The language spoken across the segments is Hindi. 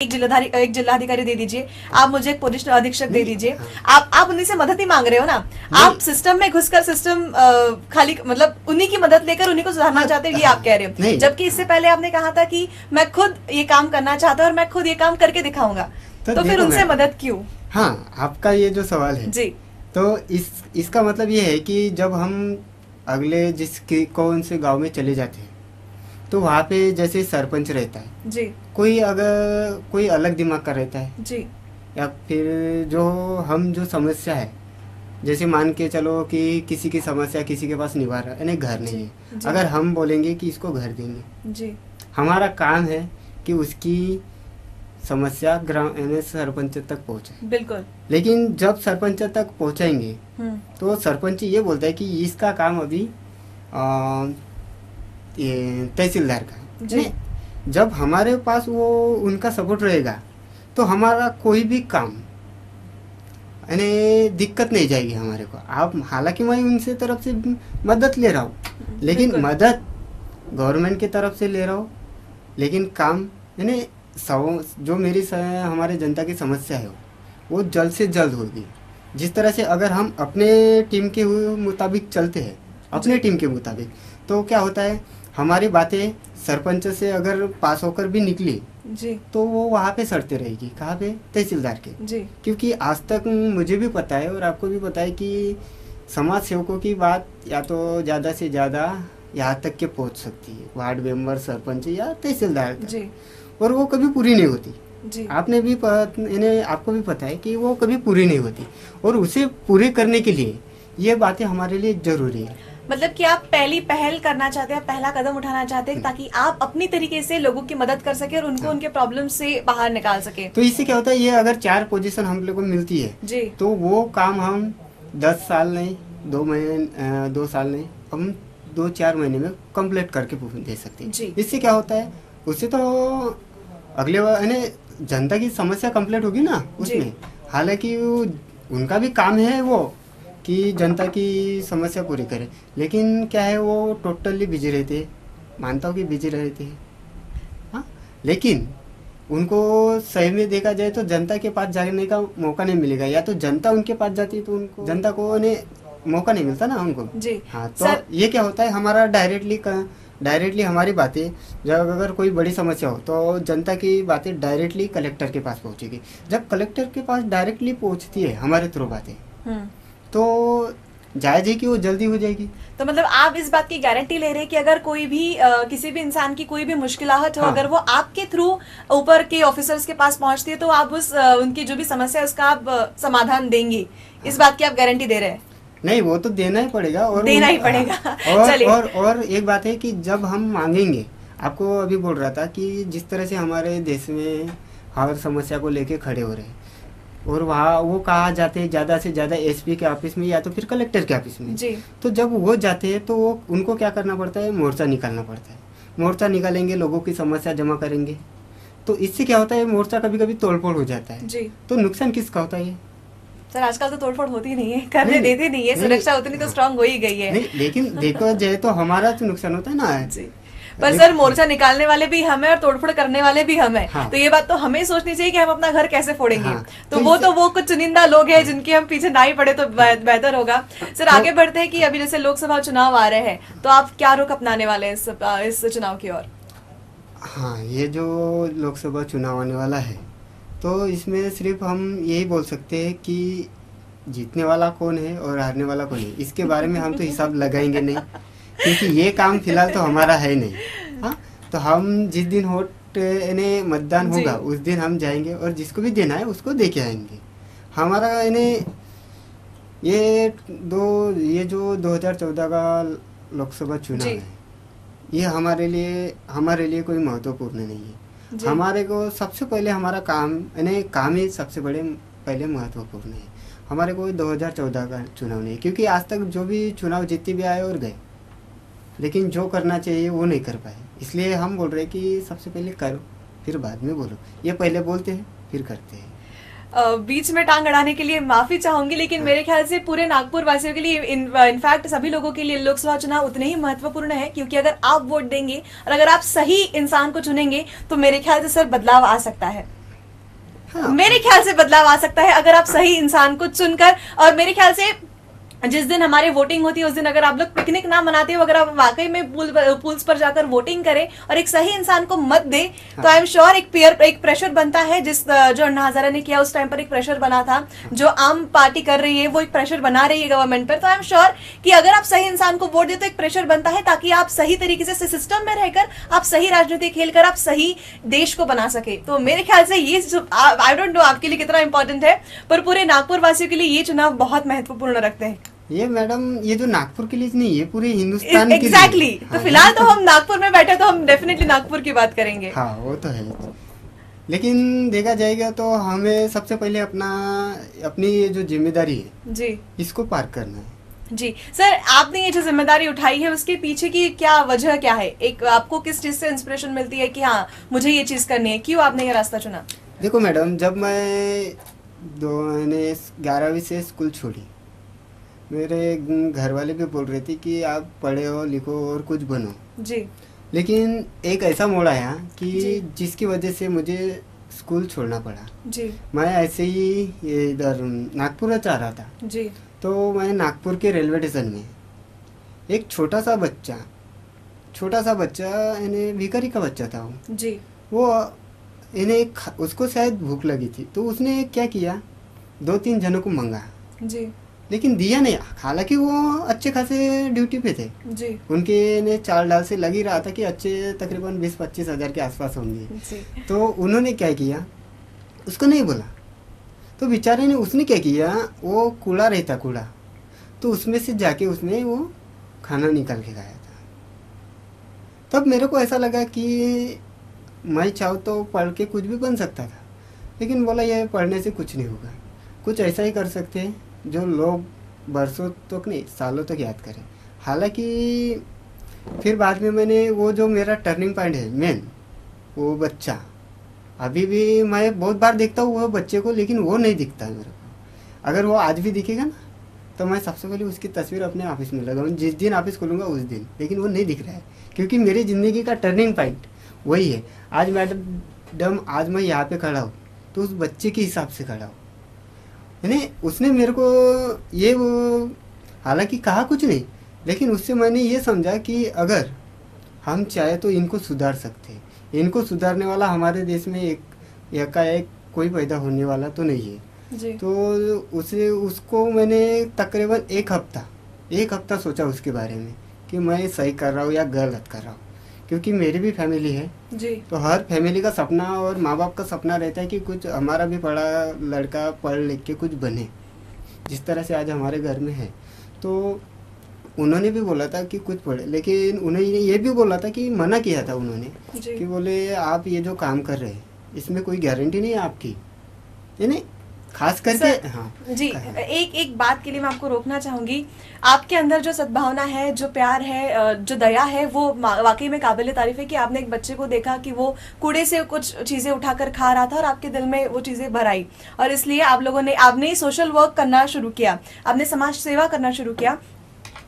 एक जिलाधिकारी दे दीजिए, आप मुझे एक पुलिस अधीक्षक दे दीजिए। आप उन्हीं से मदद ही मांग रहे हो ना, आप सिस्टम में घुसकर सिस्टम खाली मतलब उन्हीं की मदद लेकर उन्हीं को सुधारना चाहते हो, ये आप कह रहे हो। जबकि इससे पहले आपने कहा था कि मैं खुद ये काम करना चाहता हूँ और मैं खुद ये काम करके दिखाऊंगा, तो फिर उनसे मदद क्यों? हाँ, आपका ये जो सवाल है जी, तो इसका मतलब ये है कि जब हम अगले जिसके कौन से गांव में चले जाते हैं तो वहाँ पे जैसे सरपंच रहता है जी, कोई अलग दिमाग का रहता है जी, या फिर जो समस्या है, जैसे मान के चलो कि किसी की समस्या किसी के पास निवारण यानी घर नहीं है, अगर हम बोलेंगे कि इसको घर देंगे जी, हमारा काम है कि उसकी समस्या ग्राम यानी सरपंच तक पहुँचे। बिल्कुल। लेकिन जब सरपंच तक पहुँचाएंगे तो सरपंच ये बोलता है कि इसका काम अभी ये तहसीलदार का जी। जब हमारे पास वो उनका सपोर्ट रहेगा तो हमारा कोई भी काम यानी दिक्कत नहीं जाएगी हमारे को। आप हालांकि मैं उनसे तरफ से मदद ले रहा हूँ, लेकिन मदद गवर्नमेंट की तरफ से ले रहा हूँ, लेकिन काम यानी जो हमारे जनता की समस्या है वो जल्द से जल्द होगी। जिस तरह से अगर हम अपने टीम के मुताबिक चलते हैं, अपने टीम के मुताबिक, तो क्या होता है हमारी बातें सरपंच से अगर पास होकर भी निकली जी तो वो वहाँ पे सड़ते रहेगी। कहाँ पे? तहसीलदार के जी। क्योंकि आज तक मुझे भी पता है और आपको भी पता है कि समाज सेवकों की बात या तो ज़्यादा से ज़्यादा यहाँ तक के पहुँच सकती है, वार्ड मेंबर, सरपंच या तहसीलदार जी, और वो कभी पूरी नहीं होती जी। आपको भी पता है कि वो कभी पूरी नहीं होती, और उसे पूरे करने के लिए ये बातें हमारे लिए जरूरी है। मतलब कि आप पहली पहल करना चाहते हैं, पहला कदम उठाना चाहते हैं ताकि आप अपनी तरीके से लोगों की मदद कर सके और उनको उनके प्रॉब्लम से बाहर निकाल सके। तो इससे क्या होता है, ये अगर 4 पोजीशन हम लोग को मिलती है जी, तो वो काम हम 10 साल नहीं, 2 साल नहीं, हम 2-4 महीने में कंप्लीट करके दे सकते हैं। इससे क्या होता है, उससे तो अगले यानी जनता की समस्या कंप्लीट होगी ना उसमें। हालांकि उनका भी काम है वो कि जनता की समस्या पूरी करे, लेकिन क्या है वो टोटली बिजी रहते हैं, मानता हूँ कि बिजी रहते हैं हाँ, लेकिन उनको सही में देखा जाए तो जनता के पास जाने का मौका नहीं मिलेगा, या तो जनता उनके पास जाती है तो उनको जनता को मौका नहीं मिलता ना उनको जी। हाँ, तो ये क्या होता है हमारा डायरेक्टली हमारी बातें, जब अगर कोई बड़ी समस्या हो तो जनता की बातें डायरेक्टली कलेक्टर के पास पहुँचेगी। जब कलेक्टर के पास डायरेक्टली पहुँचती है हमारे थ्रू बातें, तो जायज है कि वो जल्दी हो जाएगी। तो मतलब आप इस बात की गारंटी ले रहे हैं कि अगर कोई भी किसी भी इंसान की कोई भी मुश्किलात हो, हाँ, अगर वो आपके थ्रू ऊपर के ऑफिसर्स के पास पहुंचती है तो आप उनकी जो भी समस्या है उसका आप समाधान देंगे, हाँ। इस बात की आप गारंटी दे रहे हैं? नहीं, वो तो देना ही पड़ेगा, और देना ही पड़ेगा। और एक बात है कि जब हम मांगेंगे, आपको अभी बोल रहा था कि जिस तरह से हमारे देश में हर समस्या को लेके खड़े हो रहे हैं, और वहाँ वो कहा जाते हैं ज़्यादा से ज़्यादा एसपी के ऑफिस में या तो फिर कलेक्टर के ऑफिस में जी। तो जब वो जाते हैं तो वो उनको क्या करना पड़ता है, मोर्चा निकालना पड़ता है। मोर्चा निकालेंगे, लोगों की समस्या जमा करेंगे, तो इससे क्या होता है मोर्चा कभी कभी तोड़फोड़ हो जाता है जी। तो नुकसान किसका होता है? सर आजकल तो तोड़फोड़ होती नहीं है, करने देते नहीं है, सुरक्षा उतनी तो स्ट्रांग हो ही गई है। लेकिन देखो जाए तो हमारा तो नुकसान होता है ना जी। पर सर मोर्चा निकालने वाले भी हम हैं और तोड़फोड़ करने वाले भी हम हैं, हाँ। तो ये बात तो हमें सोचनी चाहिए कि हम अपना घर कैसे फोड़ेंगे, हाँ। तो वो कुछ चुनिंदा लोग हैं जिनके हम पीछे ना ही पड़े तो बेहतर होगा। सर आगे बढ़ते हैं कि अभी जैसे लोकसभा चुनाव आ रहे हैं, तो आप क्या रुख अपनाने वाले हैं इस चुनाव की ओर? हाँ, ये जो लोकसभा चुनाव आने वाला है तो इसमें सिर्फ हम यही बोल सकते हैं कि जीतने वाला कौन है और हारने वाला कौन है, इसके बारे में हम तो हिसाब लगाएंगे नहीं, क्योंकि ये काम फिलहाल तो हमारा है नहीं। हाँ, तो हम जिस दिन वोट मतदान होगा उस दिन हम जाएंगे और जिसको भी देना है उसको दे के आएंगे। हमारा ये जो 2014 का लोकसभा चुनाव है, ये हमारे लिए कोई महत्वपूर्ण नहीं है। हमारे को सबसे पहले हमारा काम ही सबसे पहले महत्वपूर्ण है। हमारे को 2014 का चुनाव नहीं, क्योंकि आज तक जो भी चुनाव जीते भी आए और गए, लेकिन जो करना चाहिए वो नहीं कर पाए। इसलिए हम बोल रहे हैं कि सबसे पहले करो फिर बाद में बोलो, ये पहले बोलते हैं फिर करते हैं। बीच में टांग अड़ाने के लिए माफी चाहूंगी, लेकिन मेरे ख्याल से पूरे नागपुर वासियों के लिए इनफैक्ट सभी लोगों के लिए लोकसभा चुनाव उतने ही महत्वपूर्ण है, क्योंकि अगर आप वोट देंगे और अगर आप सही इंसान को चुनेंगे तो मेरे ख्याल से सर बदलाव आ सकता है। हाँ। मेरे ख्याल से बदलाव आ सकता है अगर आप सही इंसान को चुनकर, और मेरे ख्याल से जिस दिन हमारी वोटिंग होती है उस दिन अगर आप लोग पिकनिक ना मनाते हो, अगर आप वाकई में पूल्स पर जाकर वोटिंग करें और एक सही इंसान को मत दे, तो आई एम श्योर एक प्रेशर बनता है, जो अन्ना हजारे ने किया उस टाइम पर एक प्रेशर बना था, जो आम पार्टी कर रही है वो एक प्रेशर बना रही है गवर्नमेंट पर। तो आई एम श्योर कि अगर आप सही इंसान को वोट दे तो एक प्रेशर बनता है, ताकि आप सही तरीके से सिस्टम में रहकर आप सही राजनीति खेलकर आप सही देश को बना सके। तो मेरे ख्याल से ये आई डोंट नो आपके लिए कितना इंपॉर्टेंट है, पर पूरे नागपुर वासियों के लिए ये चुनाव बहुत महत्वपूर्ण रखते हैं। ये मैडम, ये जो नागपुर के लिए नहीं, ये पूरे हिंदुस्तान के लिए। एग्जैक्टली। तो फिलहाल तो हम नागपुर में बैठे, तो हम डेफिनेटली नागपुर की बात करेंगे। हाँ वो तो है, लेकिन देखा जाएगा तो हमें सबसे पहले अपनी ये जो जिम्मेदारी है जी, इसको पार करना है। जी सर, आपने ये जो जिम्मेदारी उठाई है उसके पीछे की क्या वजह क्या है? एक आपको किस चीज से इंस्पिरेशन मिलती है कि हाँ मुझे ये चीज करनी है? क्यों आपने ये रास्ता चुना? देखो मैडम, जब मैं 11वीं से स्कूल छोड़ी, मेरे घर वाले भी बोल रहे थे कि आप पढ़े हो लिखो और कुछ बनो जी, लेकिन एक ऐसा मोड़ आया कि जिसकी वजह से मुझे स्कूल छोड़ना पड़ा जी। मैं ऐसे ही इधर नागपुर जा रहा था जी, तो मैं नागपुर के रेलवे स्टेशन में एक छोटा सा बच्चा यानी भिखारी का बच्चा था जी, वो उसको शायद भूख लगी थी, तो उसने क्या किया, 2-3 जनों को मंगा जी, लेकिन दिया नहीं। हालांकि वो अच्छे खासे ड्यूटी पे थे जी, उनके ने चाल डाल से लग ही रहा था कि अच्छे तकरीबन 20-25 हज़ार के आसपास होंगे जी। तो उन्होंने क्या किया, उसको नहीं बोला, तो बेचारे ने उसने क्या किया, वो कूड़ा रहता कूड़ा, तो उसमें से जाके उसने वो खाना निकाल के खाया था। तब मेरे को ऐसा लगा कि मैं चाहूँ तो पढ़ के कुछ भी बन सकता था, लेकिन बोला ये पढ़ने से कुछ नहीं होगा, कुछ ऐसा ही कर सकते हैं जो लोग बरसों तक नहीं सालों तक याद करें। हालांकि फिर बाद में मैंने वो जो मेरा टर्निंग पॉइंट है मेन, वो बच्चा अभी भी मैं बहुत बार देखता हूँ वो बच्चे को, लेकिन वो नहीं दिखता है मेरे को। अगर वो आज भी दिखेगा ना तो मैं सबसे पहले उसकी तस्वीर अपने ऑफिस में लगाऊँ, जिस दिन ऑफिस खोलूँगा उस दिन, लेकिन वो नहीं दिख रहा है क्योंकि मेरी ज़िंदगी का टर्निंग पॉइंट वही है। आज मैडम आज मैं यहाँ पे खड़ा हूँ तो उस बच्चे के हिसाब से खड़ा हूँ, यानी उसने मेरे को ये वो हालांकि कहा कुछ नहीं, लेकिन उससे मैंने ये समझा कि अगर हम चाहे तो इनको सुधार सकते हैं। इनको सुधारने वाला हमारे देश में एकाएक कोई पैदा होने वाला तो नहीं है जी। तो उसको मैंने तकरीबन एक हफ्ता सोचा उसके बारे में कि मैं सही कर रहा हूँ या गलत कर रहा हूँ, क्योंकि मेरी भी फैमिली है जी। तो हर फैमिली का सपना और माँ बाप का सपना रहता है कि कुछ हमारा भी पढ़ा लड़का पढ़ लिख के कुछ बने, जिस तरह से आज हमारे घर में है। तो उन्होंने भी बोला था कि कुछ पढ़े, लेकिन उन्होंने ये भी बोला था कि मना किया था उन्होंने कि बोले आप ये जो काम कर रहे हैं इसमें कोई गारंटी नहीं है आपकी, यानी खास करके हाँ जी। एक बात के लिए मैं आपको रोकना चाहूंगी, आपके अंदर जो सद्भावना है, जो प्यार है, जो दया है, वो वाकई में काबिल तारीफ है कि आपने एक बच्चे को देखा कि वो कूड़े से कुछ चीजें उठाकर खा रहा था और आपके दिल में वो चीजें भर आई, और इसलिए आपने सोशल वर्क करना शुरू किया, आपने समाज सेवा करना शुरू किया।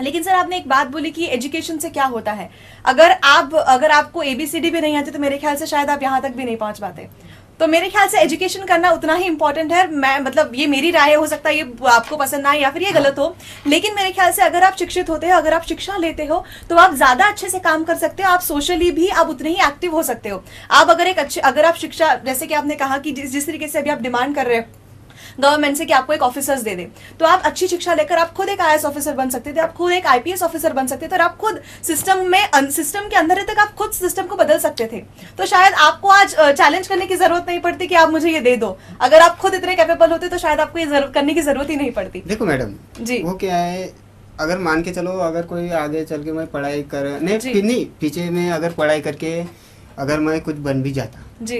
लेकिन सर आपने एक बात बोली कि एजुकेशन से क्या होता है, अगर आपको ABCD भी नहीं आती तो मेरे ख्याल से शायद आप यहाँ तक भी नहीं पहुंच पाते। तो मेरे ख्याल से एजुकेशन करना उतना ही इम्पोर्टेंट है। मैं मतलब ये मेरी राय हो सकता है ये आपको पसंद ना आए या फिर ये गलत हो, लेकिन मेरे ख्याल से अगर आप शिक्षित होते हो, अगर आप शिक्षा लेते हो तो आप ज्यादा अच्छे से काम कर सकते हो, आप सोशली भी आप उतने ही एक्टिव हो सकते हो। आप अगर आप शिक्षा, जैसे कि आपने कहा कि जिस तरीके से अभी आप डिमांड कर रहे हो गवर्नमेंट से कि आपको एक ऑफिसर्स दे दे, तो आप अच्छी शिक्षा लेकर आप खुद एक IAS ऑफिसर बन सकते थे, आप खुद एक IPS ऑफिसर बन सकते थे, और आप खुद सिस्टम के अंदर तक आप खुद सिस्टम को बदल सकते थे। तो शायद आपको आज चैलेंज करने की जरूरत नहीं पड़ती कि आप मुझे ये दे दो। अगर आप खुद इतने कैपेबल होते तो शायद आपको ये करने की जरूरत ही नहीं पड़ती। देखो मैडम जी, वो क्या है, अगर मान के चलो अगर कोई आगे चल के मैं पढ़ाई कर नहीं पीछे में अगर पढ़ाई करके अगर मैं कुछ बन भी जाता जी,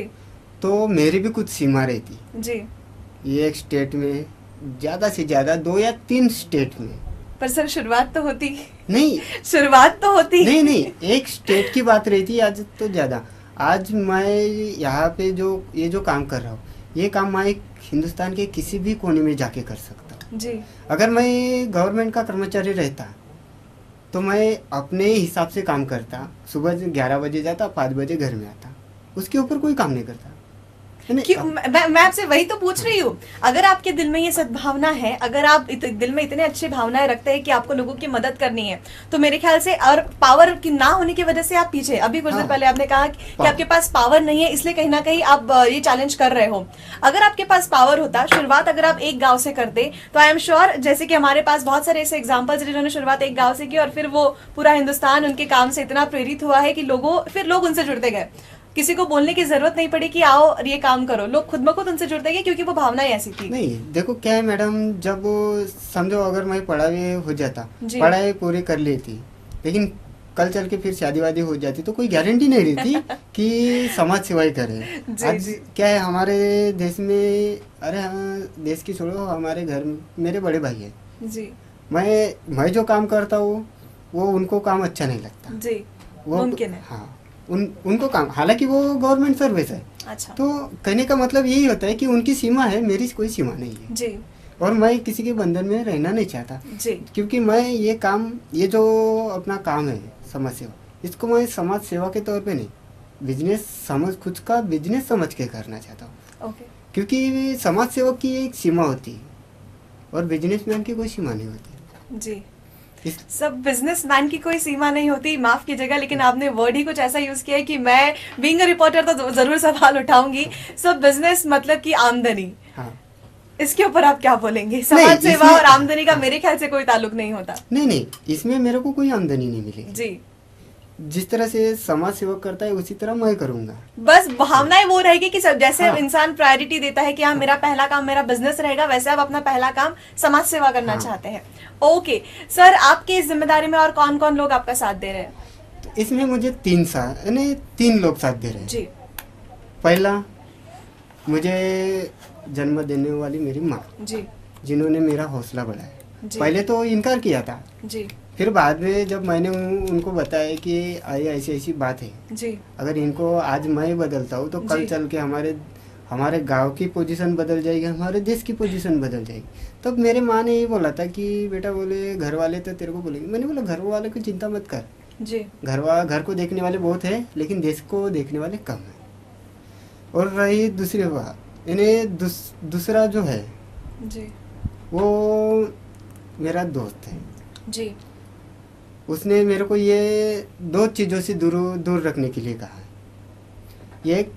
तो मेरी भी कुछ सीमा रहती जी। एक स्टेट में ज्यादा से ज्यादा 2 या 3 स्टेट में, पर सर शुरुआत तो होती नहीं शुरुआत तो होती नहीं एक स्टेट की बात रहती। आज तो ज्यादा, आज मैं यहाँ पे ये जो काम कर रहा हूँ, ये काम मैं हिंदुस्तान के किसी भी कोने में जाके कर सकता हूँ जी। अगर मैं गवर्नमेंट का कर्मचारी रहता तो मैं अपने हिसाब से काम करता, सुबह 11 बजे जाता, 5 बजे घर में आता, उसके ऊपर कोई काम नहीं करता। मैं आपसे वही तो पूछ रही हूँ, अगर आपके दिल में ये सद्भावना है, अगर आप दिल में इतने अच्छी भावनाएं रखते हैं कि आपको लोगों की मदद करनी है, तो मेरे ख्याल से, और पावर की ना होने की वजह से आप पीछे, अभी कुछ दिन पहले आपने कहा कि आपके पास पावर नहीं है, इसलिए कहीं ना कहीं आप ये चैलेंज कर रहे हो। अगर आपके पास पावर होता, शुरुआत अगर आप एक गाँव से करते, तो आई एम श्योर, जैसे कि हमारे पास बहुत सारे ऐसे एग्जाम्पल्स जिन्होंने शुरुआत एक गाँव से की और फिर वो पूरा हिंदुस्तान उनके काम से इतना प्रेरित हुआ है कि लोग उनसे जुड़ते गए, किसी को बोलने की जरूरत नहीं पड़ी कि आओ और ये काम करो, लोग खुद ब खुद उनसे जुड़ते गए क्योंकि वो भावना ही ऐसी थी। नहीं देखो क्या है मैडम, जब समझो अगर मैं पढ़ाई हो जाता, पढ़ाई पूरी कर लेती, लेकिन कल चल के फिर शादी वादी हो जाती, तो कोई गारंटी नहीं रहती कि समाज सेवाई करे। आज क्या है हमारे देश में, अरे देश की छोड़ो, हमारे घर में मेरे बड़े भाई है जी, मैं जो काम करता हूँ वो उनको काम अच्छा नहीं लगता जी, वो मुमकिन है। हाँ, उनको काम, हालांकि वो गवर्नमेंट सर्विस है। अच्छा। तो कहने का मतलब यही होता है कि उनकी सीमा है, मेरी कोई सीमा नहीं है जी, और मैं किसी के बंधन में रहना नहीं चाहता जी, क्योंकि मैं ये काम, ये जो अपना काम है समाज सेवा, इसको मैं समाज सेवा के तौर पे नहीं, बिजनेस समझ, खुद का बिजनेस समझ के करना चाहता हूँ। ओके। क्योंकि समाज सेवक की एक सीमा होती है और बिजनेसमैन की कोई सीमा नहीं होती जी। सब बिजनेसमैन की कोई सीमा नहीं होती, माफ कीजिएगा, लेकिन आपने वर्ड ही कुछ ऐसा यूज किया है कि मैं बीइंग अ रिपोर्टर तो जरूर सवाल उठाऊंगी। सब बिजनेस मतलब कि आमदनी, हाँ। इसके ऊपर आप क्या बोलेंगे? समाज सेवा और आमदनी का मेरे ख्याल से कोई ताल्लुक नहीं होता। नहीं, इसमें मेरे को कोई आमदनी नहीं मिलेगी जी, जिस तरह से समाज सेवक करता है उसी तरह मैं करूंगा। बस भावनाएं वो रहेगी कि सब जैसे इंसान प्रायोरिटी देता है कि हाँ मेरा पहला काम मेरा बिजनेस रहेगा, वैसे आप अपना पहला काम समाज सेवा करना चाहते हैं। ओके सर, आपकी इस जिम्मेदारी में और कौन कौन लोग आपका साथ दे रहे हैं? तो इसमें मुझे 3 लोग साथ दे रहे हैं जी। पहला, मुझे जन्म देने वाली मेरी माँ जी, जिन्होंने मेरा हौसला बढ़ाया। पहले तो इनकार किया था जी, फिर बाद में जब मैंने उनको बताया कि ऐसी ऐसी बात है जी, अगर इनको आज मैं बदलता हूँ तो कल चल के हमारे गांव की पोजीशन बदल जाएगी, हमारे देश की पोजीशन बदल जाएगी। तब मेरे माँ ने ये बोला था कि बेटा, बोले घर वाले तो तेरे को बोलेंगे। मैंने बोला घर वाले की चिंता मत कर जी, घर को देखने वाले बहुत है, लेकिन देश को देखने वाले कम है। और रही दूसरी बात, इन्हें दूसरा जो है जी, वो मेरा दोस्त है जी, उसने मेरे को ये 2 चीज़ों से दूर रखने के लिए कहा है, एक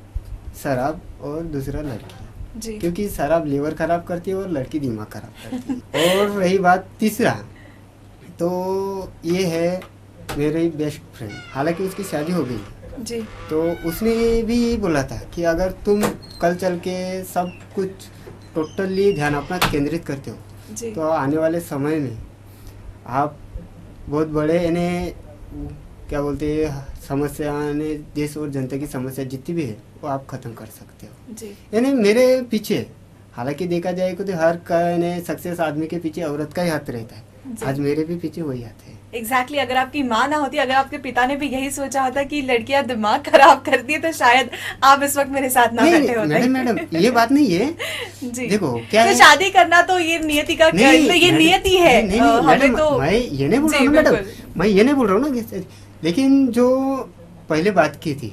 शराब और दूसरा लड़की जी, क्योंकि शराब लीवर खराब करती है और लड़की दिमाग खराब करती है। और रही बात तीसरा, तो ये है मेरे बेस्ट फ्रेंड, हालांकि उसकी शादी हो गई जी, तो उसने भी बोला था कि अगर तुम कल चल के सब कुछ टोटली ध्यान अपना केंद्रित करते हो तो आने वाले समय में आप बहुत बड़े, यानी क्या बोलते हैं, समस्या, देश और जनता की समस्या जितनी भी है वो आप खत्म कर सकते हो। यानी मेरे पीछे, हालांकि देखा जाए तो हर सक्सेस आदमी के पीछे औरत का ही हाथ रहता है, आज मेरे भी पीछे वही हाथ है। एग्जैक्टली अगर आपकी माँ ना होती, अगर आपके पिता ने भी यही सोचा होता कि लड़कियां दिमाग खराब करती है, तो शायद आप इस वक्त मेरे साथ ना बैठे होते। मैडम ये बात नहीं है जी, देखो क्या तो शादी करना तो ये नियति का, ये नियति है। हमें तो मैं ये नहीं बोल रहा हूँ मैडम, मैं ये नहीं बोल रहा हूँ ना, लेकिन जो पहले बात की थी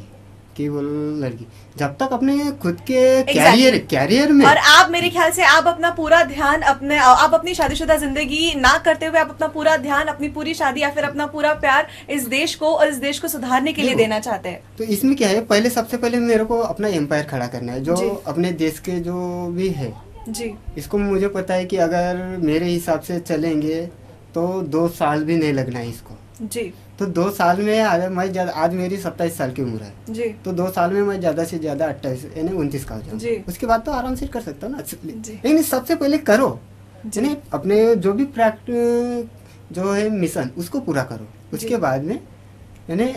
कि वो लड़की जब तक अपने खुद के कैरियर में, और आप मेरे ख्याल से आप अपना पूरा ध्यान आप अपनी शादीशुदा जिंदगी ना करते हुए आप अपना पूरा ध्यान, अपनी पूरी शादी या फिर अपना पूरा प्यार इस देश को और इस देश को सुधारने के लिए देना चाहते हैं। तो इसमें क्या है, सबसे पहले मेरे को अपना एम्पायर खड़ा करना है, जो अपने देश के जो भी है जी, इसको मुझे पता है कि अगर मेरे हिसाब से चलेंगे तो 2 साल भी नहीं लगना है इसको जी। तो 2 साल में आज मेरी 27 साल की उम्र है जी, तो 2 साल में मैं ज्यादा से ज्यादा 28 यानी 29 का हो जाऊँ, उसके बाद तो आराम से कर सकता हूँ ना। लेकिन सबसे पहले करो, यानी अपने जो भी जो है मिशन उसको पूरा करो, उसके बाद में यानी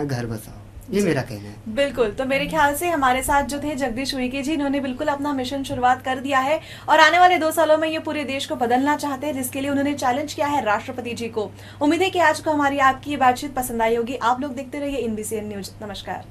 घर बसाओ, ये मेरा कहना है। बिल्कुल, तो मेरे ख्याल से हमारे साथ जो थे जगदीश उइके जी, इन्होंने बिल्कुल अपना मिशन शुरुआत कर दिया है और आने वाले 2 सालों में ये पूरे देश को बदलना चाहते हैं, जिसके लिए उन्होंने चैलेंज किया है राष्ट्रपति जी को। उम्मीद है कि आज को हमारी आपकी ये बातचीत पसंद आई होगी। आप लोग देखते रहिए NBCN न्यूज। नमस्कार।